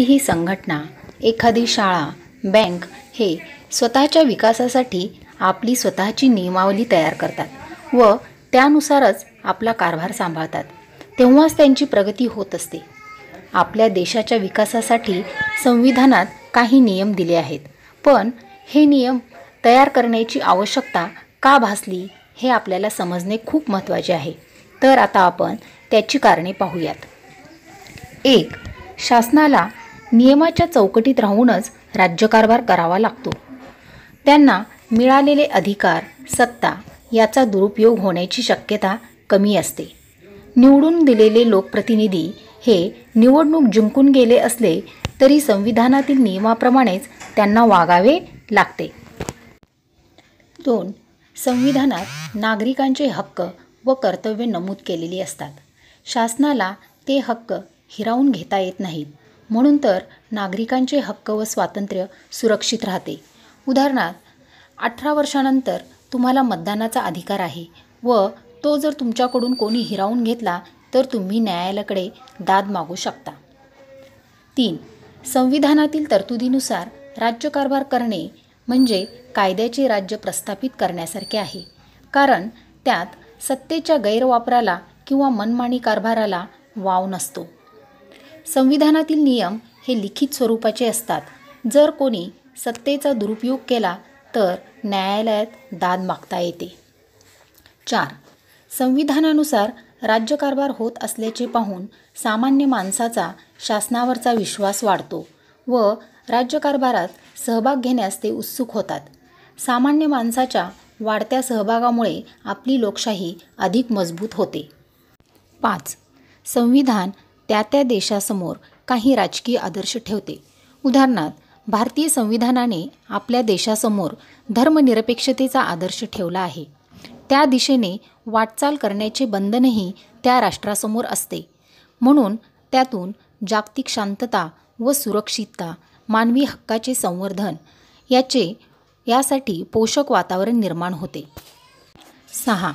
कोणतीही संघटना, एखादी शाळा, बँक हे स्वतःच्या विकासासाठी आपली स्वतःची नियमावली तयार करतात व त्यानुसारच आपला कारभार सांभाळतात, तेव्हाच त्यांची प्रगती होत असते. आपल्या देशाच्या विकासासाठी संविधानात काही नियम दिले आहेत, पण हे नियम तयार करण्याची आवश्यकता का भासली हे आपल्याला समजणे खूप महत्त्वाचे आहे. तर आता आपण त्याची कारणे पाहूयात. 1. शासनाला नियमाच्या चौकटीत राहूनच राज्यकारभार करावा लागतो. त्यांना मिळालेले अधिकार, सत्ता याचा दुरुपयोग होण्याची शक्यता कमी असते. निवडून दिलेले लोकप्रतिनिधी हे निवडणूक जिंकून गेले असले तरी संविधानातील नियमाप्रमाणेच त्यांना वागावे लागते. 2. संविधानात नागरिकांचे हक्क व कर्तव्य नमूद केलेली असतात. शासनाला ते हक्क हिरावून घेता येत नाहीत, म्हणून तर नागरिकांचे हक्क व स्वातंत्र्य सुरक्षित राहते. उदाहरणार्थ, 18 वर्षानंतर तुम्हाला मतदानाचा अधिकार आहे व तो जर तुमच्याकडून कोणी हिरावून घेतला तर तुम्ही न्यायालयाकडे दाद मागू शकता. 3. संविधानातील तरतुदीनुसार राज्यकारभार करणे म्हणजे कायद्याचे राज्य प्रस्थापित करण्यासारखे आहे, कारण त्यात सत्तेच्या गैरवापराला किंवा मनमानी कारभाराला वाव नसतो. संविधानातील नियम हे लिखित स्वरूपाचे असतात. जर कोणी सत्तेचा दुरुपयोग केला तर न्यायालयात दाद मागता येते. 4. संविधानानुसार राज्यकारभार होत असल्याचे पाहून सामान्य माणसाचा शासनावरचा विश्वास वाढतो व राज्यकारभारात सहभाग घेण्यास ते उत्सुक होतात. सामान्य माणसाच्या वाढत्या सहभागामुळे आपली लोकशाही अधिक मजबूत होते. 5. संविधान त्या त्या देशासमोर काही राजकीय आदर्श ठेवते. उदाहरणार्थ, भारतीय संविधानाने आपल्या देशासमोर धर्मनिरपेक्षतेचा आदर्श ठेवला आहे. त्या दिशेने वाटचाल करण्याचे बंधनही त्या राष्ट्रासमोर असते. म्हणून त्यातून जागतिक शांतता व सुरक्षितता, मानवी हक्काचे संवर्धन यासाठी पोषक वातावरण निर्माण होते. 6.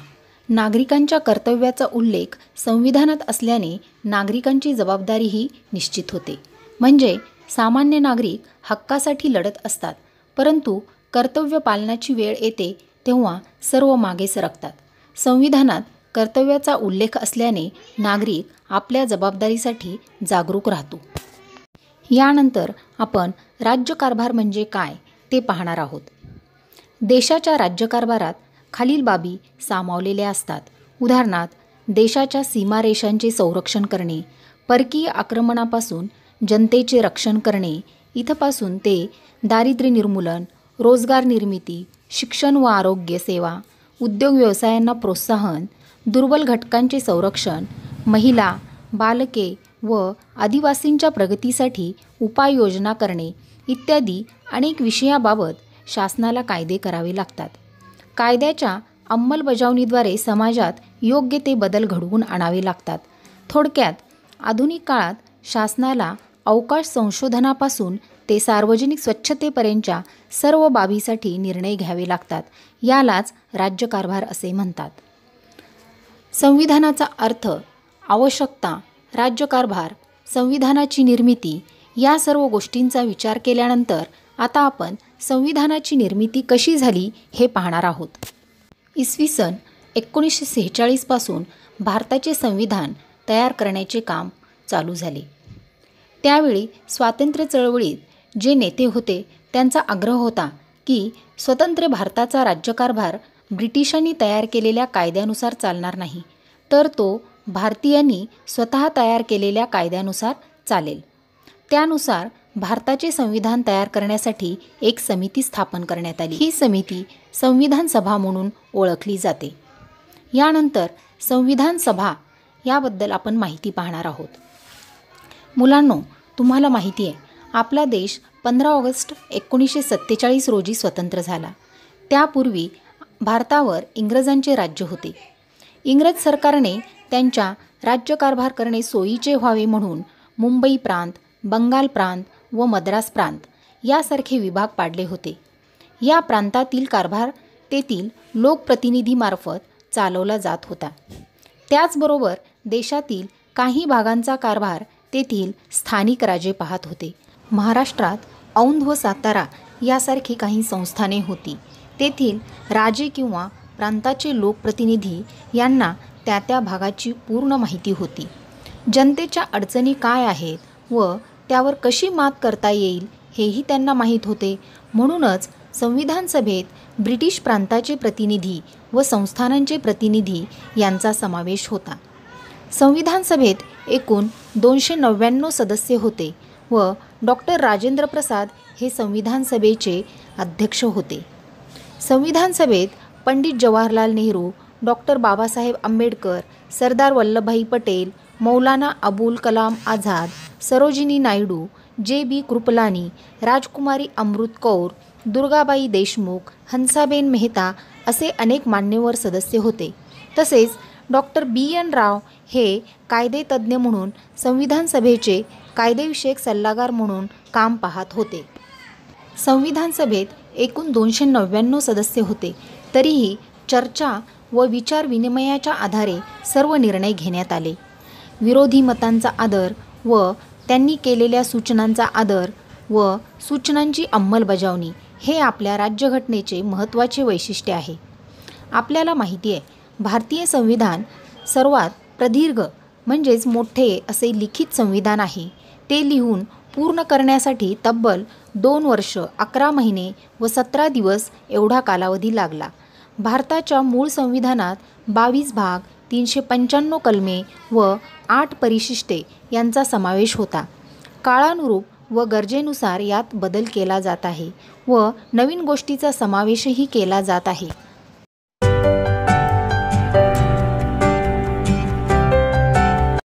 नागरिकांच्या कर्तव्याचा उल्लेख संविधानात असल्याने नागरिकांची जबाबदारीही निश्चित होते. म्हणजे सामान्य नागरिक हक्कासाठी लढत असतात, परंतु कर्तव्य पालनाची वेळ येते तेव्हा सर्व मागे सरकतात. संविधानात कर्तव्याचा उल्लेख असल्याने नागरिक आपल्या जबाबदारीसाठी जागरूक राहतो. यानंतर आपण राज्यकारभार म्हणजे काय ते पाहणार आहोत. देशाच्या राज्यकारभारात खालील बाबी सामावलेल्या असतात. उदाहरणार्थ, देशाच्या सीमारेषांचे संरक्षण करणे, परकीय आक्रमणापासून जनतेचे रक्षण करणे, इथपासून ते दारिद्र्य निर्मूलन, रोजगार निर्मिती, शिक्षण व आरोग्य सेवा, उद्योग व्यवसायांना प्रोत्साहन, दुर्बल घटकांचे संरक्षण, महिला, बालके व आदिवासींच्या प्रगतीसाठी उपाययोजना करणे इत्यादी अनेक विषयाबाबत शासनाला कायदे करावे लागतात. कायद्याच्या अंमलबजावणीद्वारे समाजात योग्य ते बदल घडवून आणावे लागतात. थोडक्यात, आधुनिक काळात शासनाला अवकाश संशोधनापासून ते सार्वजनिक स्वच्छतेपर्यंतच्या सर्व बाबीसाठी निर्णय घ्यावे लागतात. यालाच राज्यकारभार असे म्हणतात. संविधानाचा अर्थ, आवश्यकता, राज्यकारभार, संविधानाची निर्मिती या सर्व गोष्टींचा विचार केल्यानंतर आता आपण संविधानाची निर्मिती कशी झाली हे पाहणार आहोत. इसवी सन 1946 पासून भारताचे संविधान तयार करण्याचे काम चालू झाले. त्यावेळी स्वातंत्र्य चळवळीत जे नेते होते त्यांचा आग्रह होता की स्वतंत्र भारताचा राज्यकारभार ब्रिटिशांनी तयार केलेल्या कायद्यानुसार चालणार नाही, तर तो भारतीयांनी स्वतः तयार केलेल्या कायद्यानुसार चालेल. त्यानुसार भारताचे संविधान तयार करण्यासाठी एक समिती स्थापन करण्यात आली. ही समिती संविधान सभा म्हणून ओळखली जाते. यानंतर संविधान सभा याबद्दल आपण माहिती पाहणार आहोत. मुलांनो, तुम्हाला माहिती आहे, आपला देश 15 ऑगस्ट 1947 रोजी स्वतंत्र झाला. त्यापूर्वी भारतावर इंग्रजांचे राज्य होते. इंग्रज सरकारने त्यांच्या राज्यकारभार करणे सोयीचे व्हावे म्हणून मुंबई प्रांत, बंगाल प्रांत व मद्रास प्रांत यासारखे विभाग पाडले होते. या प्रांतातील कारभार तेथील लोकप्रतिनिधीमार्फत चालवला जात होता. त्याचबरोबर देशातील काही भागांचा कारभार तेथील स्थानिक राजे पाहत होते. महाराष्ट्रात औंध व सातारा यासारखी काही संस्थाने होती. तेथील राजे किंवा प्रांताचे लोकप्रतिनिधी यांना त्या त्या भागाची पूर्ण माहिती होती. जनतेच्या अडचणी काय आहेत व त्यावर कशी मात करता येईल हेही त्यांना माहीत होते. म्हणूनच संविधान सभेत ब्रिटिश प्रांताचे प्रतिनिधी व संस्थानांचे प्रतिनिधी यांचा समावेश होता. संविधान सभेत एकूण 299 सदस्य होते व डॉक्टर राजेंद्र प्रसाद हे संविधान सभेचे अध्यक्ष होते. संविधान सभेत पंडित जवाहरलाल नेहरू, डॉक्टर बाबासाहेब आंबेडकर, सरदार वल्लभभाई पटेल, मौलाना अबुल कलाम आझाद, सरोजिनी नायडू, जे.बी. कृपलानी, राजकुमारी अमृत कौर, दुर्गाबाई देशमुख, हंसाबेन मेहता असे अनेक मान्यवर सदस्य होते. तसेच डॉक्टर बी.एन. राव हे कायदेतज्ञ म्हणून संविधान सभेचे कायदेविषयक सल्लागार म्हणून काम पाहत होते. संविधान सभेत एकूण 299 सदस्य होते. तरीही चर्चा व विचारविनिमयाच्या आधारे सर्व निर्णय घेण्यात आले. विरोधी मतांचा आदर व त्यांनी केलेल्या सूचनांचा आदर व सूचनांची अंमलबजावणी हे आपल्या राज्यघटनेचे महत्त्वाचे वैशिष्ट्य आहे. आपल्याला माहिती आहे, भारतीय संविधान सर्वात प्रदीर्घ म्हणजेच मोठे असे लिखित संविधान आहे. ते लिहून पूर्ण करण्यासाठी तब्बल 2 वर्ष 11 महिने व 17 दिवस एवढा कालावधी लागला. भारताच्या मूळ संविधानात 22 भाग, 395 कलमे व 8 परिशिष्टे यांचा समावेश होता. काळानुरूप व गरजेनुसार यात बदल केला जात आहे व नवीन गोष्टीचा समावेशही केला जात आहे.